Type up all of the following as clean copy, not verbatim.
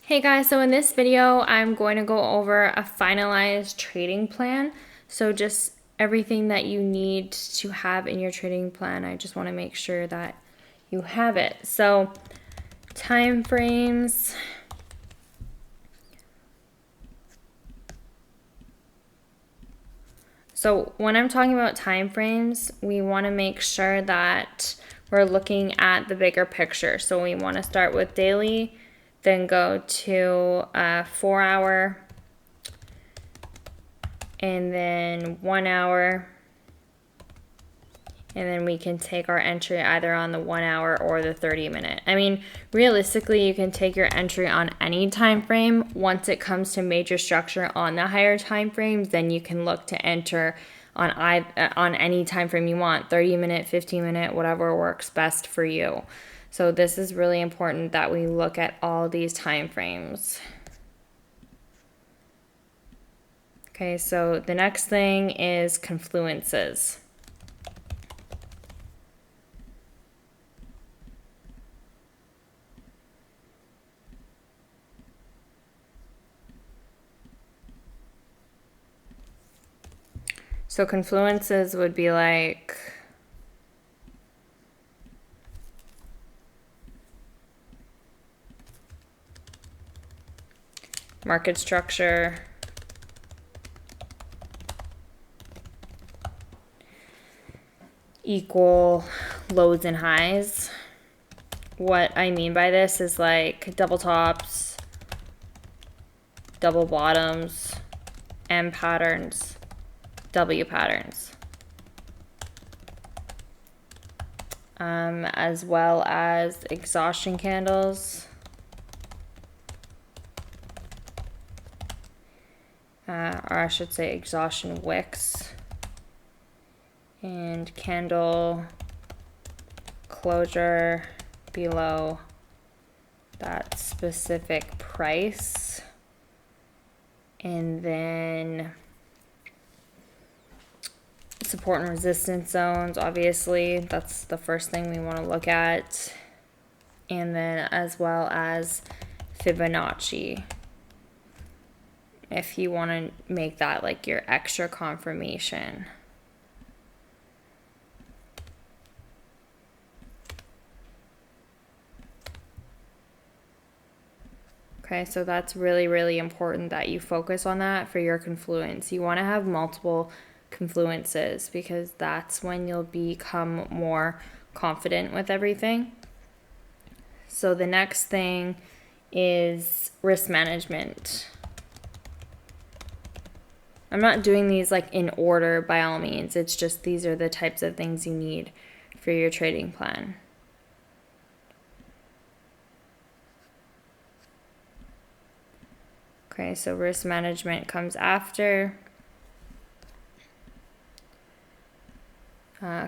Hey guys, so in this video, I'm going to go over a finalized trading plan. So just everything that you need to have in your trading plan, I just want to make sure that you have it. So time frames. So when I'm talking about time frames, we want to make sure that we're looking at the bigger picture. So we want to start with daily, then go to 4 hour, and then 1 hour, and then we can take our entry either on the 1 hour or the 30-minute. I mean, realistically, you can take your entry on any time frame. Once it comes to major structure on the higher time frames, then you can look to enter on any time frame you want, 30-minute, 15-minute, whatever works best for you. So this is really important that we look at all these time frames. Okay, so the next thing is confluences. So confluences would be like market structure, equal lows and highs. What I mean by this is like double tops, double bottoms, M patterns, W patterns, as well as exhaustion candles, or I should say exhaustion wicks, and candle closure below that specific price. And then support and resistance zones, obviously, that's the first thing we want to look at. And then as well as Fibonacci, if you want to make that like your extra confirmation. Okay, so that's really, really important that you focus on that for your confluence. You want to have multiple confluences because that's when you'll become more confident with everything. So the next thing is risk management. I'm not doing these like in order by all means. It's just these are the types of things you need for your trading plan. Okay, so risk management comes after.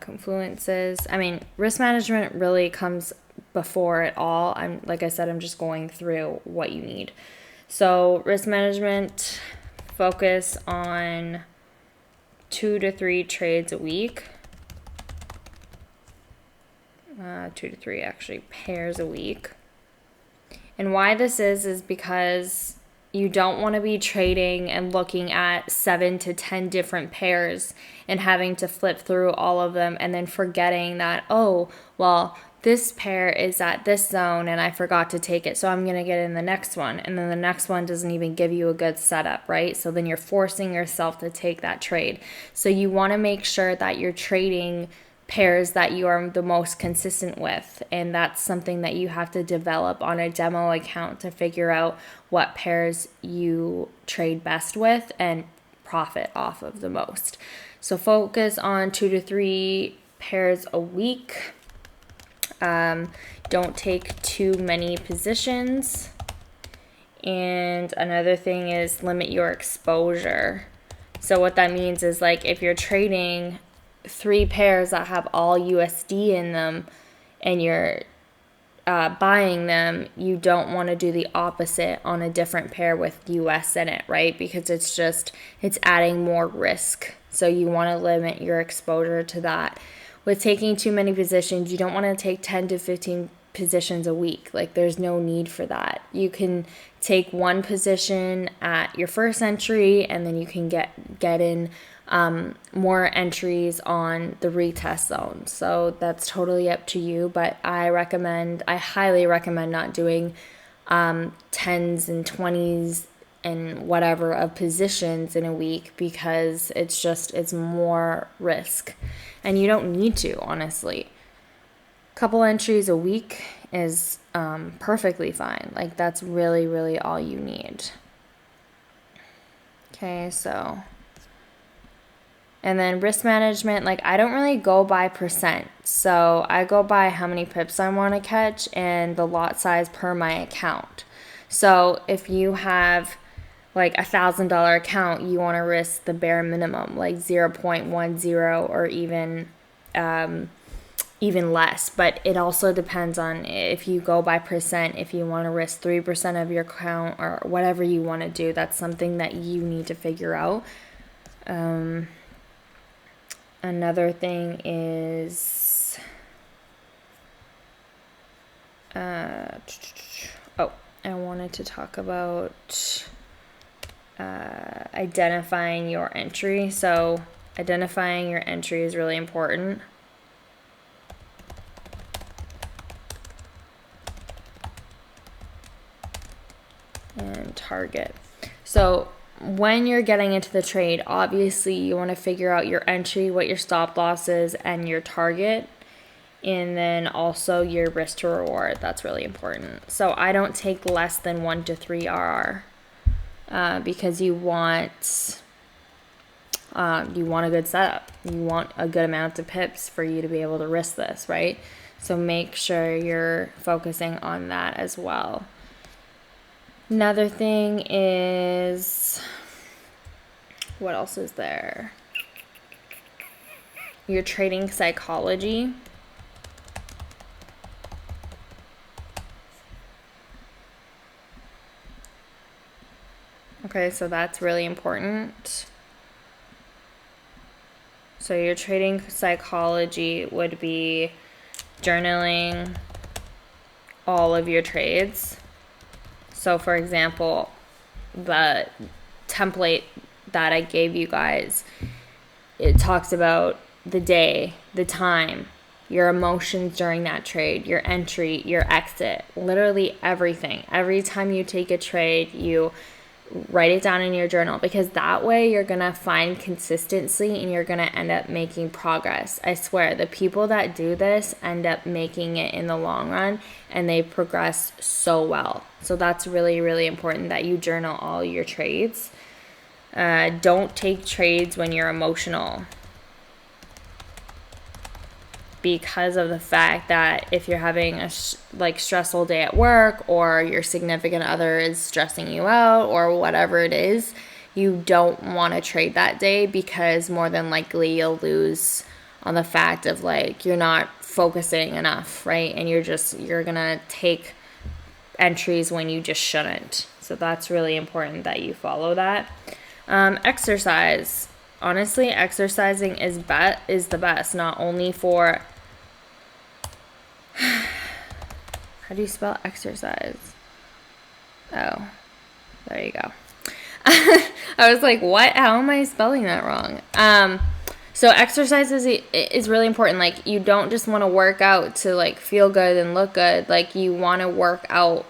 Confluences. I mean, risk management really comes before it all. Like I said, I'm just going through what you need. So risk management, focus on 2 to 3 trades a week. 2 to 3 actually pairs a week. And why this is because you don't want to be trading and looking at 7 to 10 different pairs and having to flip through all of them and then forgetting that, oh, well, this pair is at this zone and I forgot to take it, so I'm going to get in the next one. And then the next one doesn't even give you a good setup, right? So then you're forcing yourself to take that trade. So you want to make sure that you're trading pairs that you are the most consistent with, and that's something that you have to develop on a demo account to figure out what pairs you trade best with and profit off of the most. So focus on 2 to 3 pairs a week. Don't take too many positions, and another thing is limit your exposure. So what that means is like if you're trading 3 pairs that have all USD in them and you're buying them, you don't want to do the opposite on a different pair with US in it, right? Because it's adding more risk. So you want to limit your exposure to that. With taking too many positions, you don't want to take 10 to 15 positions a week. Like there's no need for that. You can take one position at your first entry, and then you can get in more entries on the retest zone. So that's totally up to you, but I highly recommend not doing 10s and 20s and whatever of positions in a week, because it's more risk, and you don't need to, honestly. Couple entries a week is perfectly fine. Like that's really, really all you need. Okay, so, and then risk management, like I don't really go by percent. So I go by how many pips I want to catch and the lot size per my account. So if you have like $1,000 account, you want to risk the bare minimum, like 0.10 or even less. But it also depends on if you go by percent, if you want to risk 3% of your account or whatever you want to do. That's something that you need to figure out. Another thing is, I wanted to talk about identifying your entry. So identifying your entry is really important. And target. So when you're getting into the trade, obviously you want to figure out your entry, what your stop loss is, and your target, and then also your risk to reward. That's really important. So I don't take less than 1 to 3 RR because you want a good setup. You want a good amount of pips for you to be able to risk this, right? So make sure you're focusing on that as well. Another thing is, what else is there? Your trading psychology. Okay, so that's really important. So your trading psychology would be journaling all of your trades. So for example, the template that I gave you guys, it talks about the day, the time, your emotions during that trade, your entry, your exit, literally everything. Every time you take a trade, you write it down in your journal, because that way you're going to find consistency and you're going to end up making progress. I swear, the people that do this end up making it in the long run, and they progress so well. So that's really, really important that you journal all your trades. Don't take trades when you're emotional, because of the fact that if you're having a stressful day at work, or your significant other is stressing you out, or whatever it is, you don't want to trade that day, because more than likely you'll lose on the fact of you're not focusing enough, right? And you're gonna take entries when you just shouldn't. So that's really important that you follow that. Exercise. Honestly, exercising is the best, not only for how do you spell exercise? Oh, there you go. I was like, what? How am I spelling that wrong? So exercise is really important. You don't just want to work out to feel good and look good. You want to work out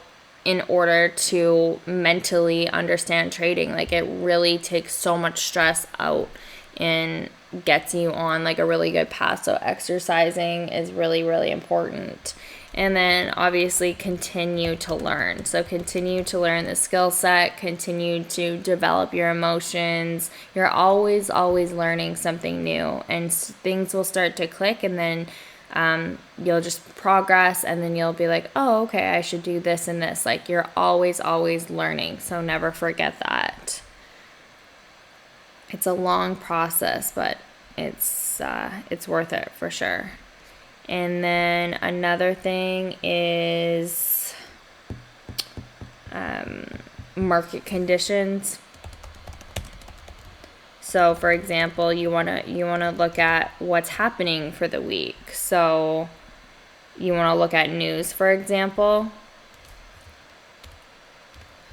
in order to mentally understand trading. It really takes so much stress out and gets you on a really good path. So exercising is really, really important. And then obviously continue to learn. So continue to learn the skill set, continue to develop your emotions. You're always, always learning something new, and things will start to click, and then you'll just progress, and then you'll be like, oh, okay, I should do this and this. You're always, always learning. So never forget that. It's a long process, but it's worth it for sure. And then another thing is market conditions. So for example, you wanna look at what's happening for the week. So you want to look at news, for example.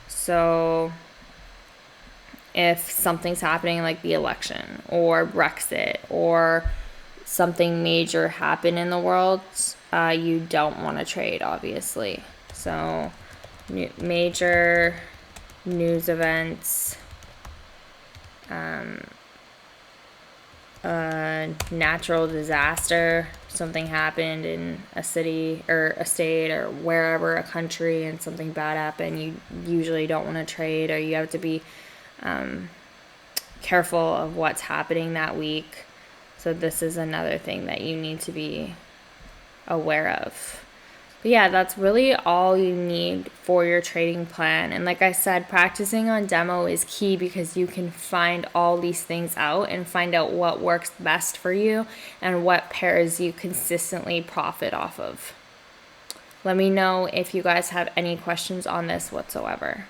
So if something's happening like the election or Brexit or something major happen in the world, you don't want to trade, obviously. So major news events, natural disaster, something happened in a city or a state or wherever, a country, and something bad happened, you usually don't want to trade, or you have to be careful of what's happening that week. So this is another thing that you need to be aware of. But yeah, that's really all you need for your trading plan. And like I said, practicing on demo is key because you can find all these things out and find out what works best for you and what pairs you consistently profit off of. Let me know if you guys have any questions on this whatsoever.